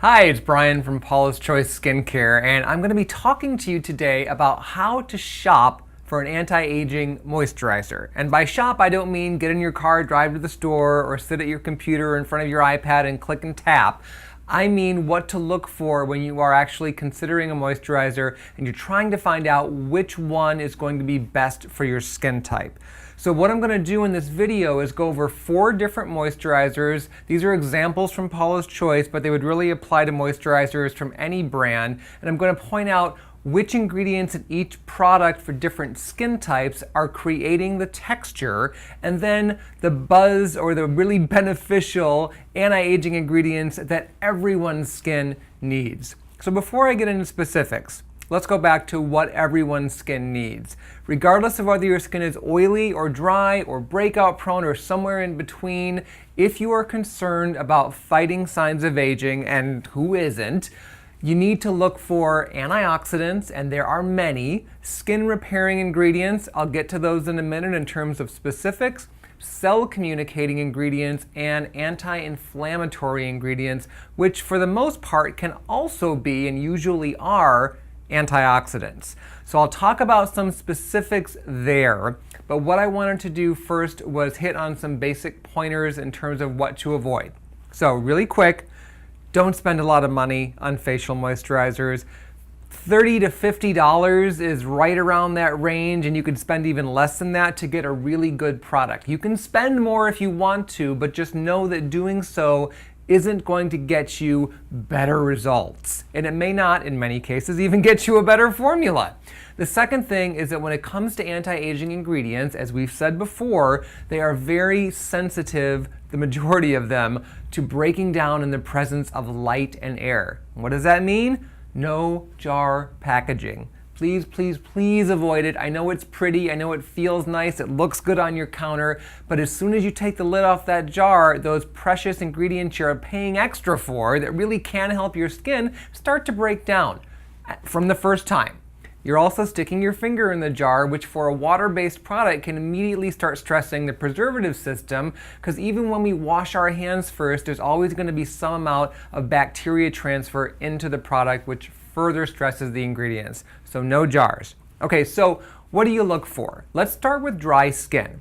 Hi, it's Brian from Paula's Choice Skincare, and I'm going to be talking to you today about how to shop for an anti-aging moisturizer. And by shop, I don't mean get in your car, drive to the store, or sit at your computer in front of your iPad and click and tap. I mean what to look for when you are actually considering a moisturizer and you're trying to find out which one is going to be best for your skin type. So what I'm going to do in this video is go over 4 different moisturizers. These are examples from Paula's Choice, but they would really apply to moisturizers from any brand. And I'm going to point out which ingredients in each product for different skin types are creating the texture, and then the buzz or the really beneficial anti-aging ingredients that everyone's skin needs. So before I get into specifics, let's go back to what everyone's skin needs. Regardless of whether your skin is oily or dry or breakout prone or somewhere in between, if you are concerned about fighting signs of aging, and who isn't, you need to look for antioxidants, and there are many, skin repairing ingredients, I'll get to those in a minute in terms of specifics, cell communicating ingredients, and anti-inflammatory ingredients, which for the most part can also be and usually are antioxidants. So I'll talk about some specifics there, but what I wanted to do first was hit on some basic pointers in terms of what to avoid. So really quick, don't spend a lot of money on facial moisturizers. $30 to $50 is right around that range, and you could spend even less than that to get a really good product. You can spend more if you want to, but just know that doing so isn't going to get you better results. And it may not, in many cases, even get you a better formula. The second thing is that when it comes to anti-aging ingredients, as we've said before, they are very sensitive, the majority of them, to breaking down in the presence of light and air. What does that mean? No jar packaging. Please, please, please avoid it. I know it's pretty, I know it feels nice, it looks good on your counter, but as soon as you take the lid off that jar, those precious ingredients you're paying extra for that really can help your skin start to break down from the first time. You're also sticking your finger in the jar, which for a water-based product can immediately start stressing the preservative system, because even when we wash our hands first, there's always going to be some amount of bacteria transfer into the product, which further stresses the ingredients. So no jars. Okay, so what do you look for? Let's start with dry skin.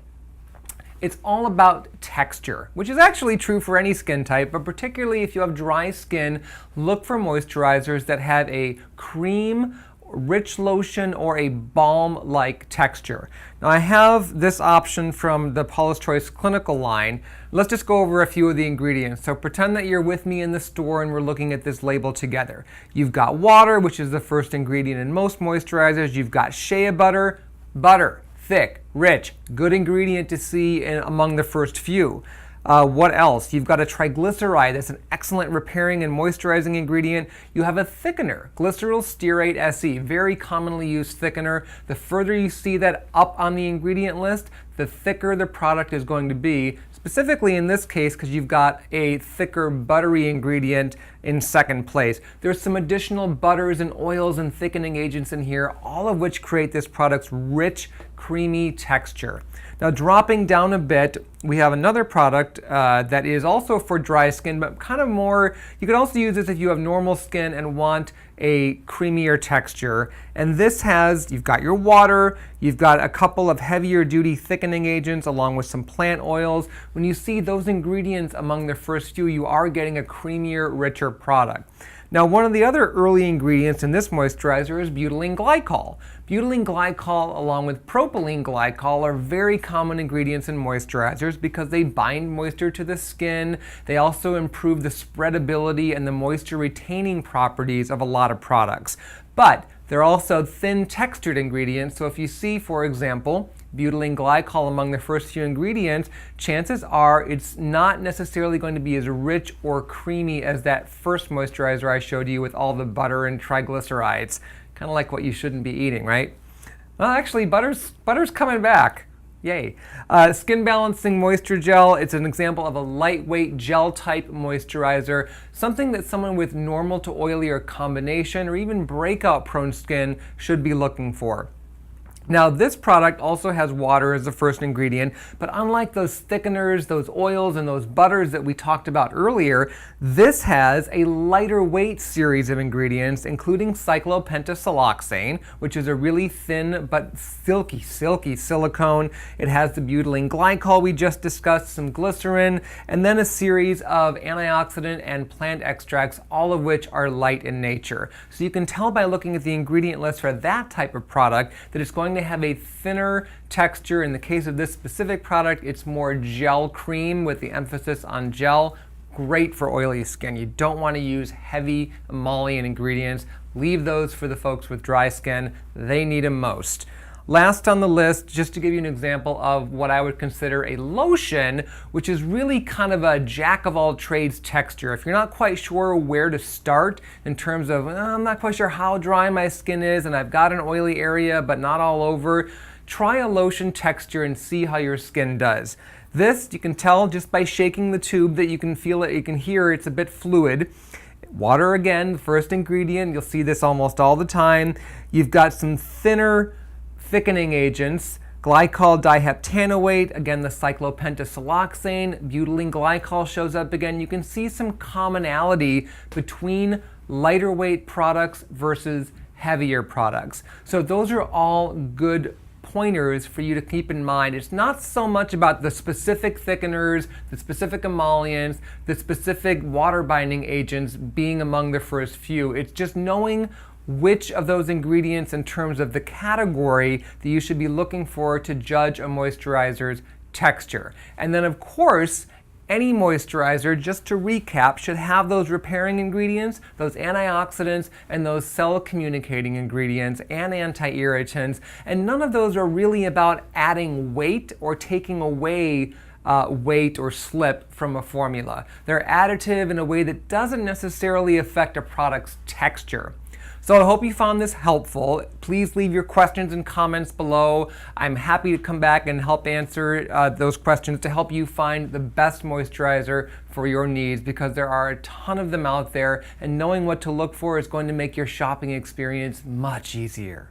It's all about texture, which is actually true for any skin type, but particularly if you have dry skin, look for moisturizers that have a cream, rich lotion, or a balm-like texture. Now I have this option from the Paula's Choice Clinical line. Let's just go over a few of the ingredients. So pretend that you're with me in the store and we're looking at this label together. You've got water, which is the first ingredient in most moisturizers. You've got shea butter, thick, rich, good ingredient to see among the first few. What else? You've got a triglyceride, that's an excellent repairing and moisturizing ingredient. You have a thickener, glyceryl stearate SE, very commonly used thickener. The further you see that up on the ingredient list, the thicker the product is going to be, specifically in this case because you've got a thicker buttery ingredient in second place. There's some additional butters and oils and thickening agents in here, all of which create this product's rich, creamy texture. Now dropping down a bit, we have another product that is also for dry skin, but kind of more, you could also use this if you have normal skin and want a creamier texture. And this has, you've got your water, you've got a couple of heavier duty thickening agents along with some plant oils. When you see those ingredients among the first few, you are getting a creamier, richer product. Now, one of the other early ingredients in this moisturizer is butylene glycol. Butylene glycol along with propylene glycol are very common ingredients in moisturizers because they bind moisture to the skin. They also improve the spreadability and the moisture retaining properties of a lot of products. But they're also thin textured ingredients, so if you see, for example, butylene glycol among the first few ingredients, chances are it's not necessarily going to be as rich or creamy as that first moisturizer I showed you with all the butter and triglycerides. Kind of like what you shouldn't be eating, right? Well, actually, butter's coming back. Yay. Skin Balancing Moisture Gel, it's an example of a lightweight gel type moisturizer, something that someone with normal to oily or combination or even breakout prone skin should be looking for. Now, this product also has water as the first ingredient, but unlike those thickeners, those oils, and those butters that we talked about earlier, this has a lighter weight series of ingredients, including cyclopentasiloxane, which is a really thin but silky silicone. It has the butylene glycol we just discussed, some glycerin, and then a series of antioxidant and plant extracts, all of which are light in nature. So you can tell by looking at the ingredient list for that type of product that it's going to have a thinner texture. In the case of this specific product, it's more gel cream with the emphasis on gel. Great for oily skin. You don't want to use heavy emollient ingredients. Leave those for the folks with dry skin. They need them most. Last on the list, just to give you an example of what I would consider a lotion, which is really kind of a jack of all trades texture. If you're not quite sure where to start in terms of, I'm not quite sure how dry my skin is and I've got an oily area but not all over, try a lotion texture and see how your skin does. This, you can tell just by shaking the tube that you can feel it, you can hear it's a bit fluid. Water again, the first ingredient, you'll see this almost all the time. You've got some thinner thickening agents, glycol diheptanoate, again the cyclopentasiloxane, butylene glycol shows up again. You can see some commonality between lighter weight products versus heavier products. So those are all good pointers for you to keep in mind. It's not so much about the specific thickeners, the specific emollients, the specific water binding agents being among the first few. It's just knowing which of those ingredients in terms of the category that you should be looking for to judge a moisturizer's texture. And then of course, any moisturizer, just to recap, should have those repairing ingredients, those antioxidants, and those cell communicating ingredients and anti-irritants. And none of those are really about adding weight or taking away weight or slip from a formula. They're additive in a way that doesn't necessarily affect a product's texture. So I hope you found this helpful. Please leave your questions and comments below. I'm happy to come back and help answer those questions to help you find the best moisturizer for your needs, because there are a ton of them out there, and knowing what to look for is going to make your shopping experience much easier.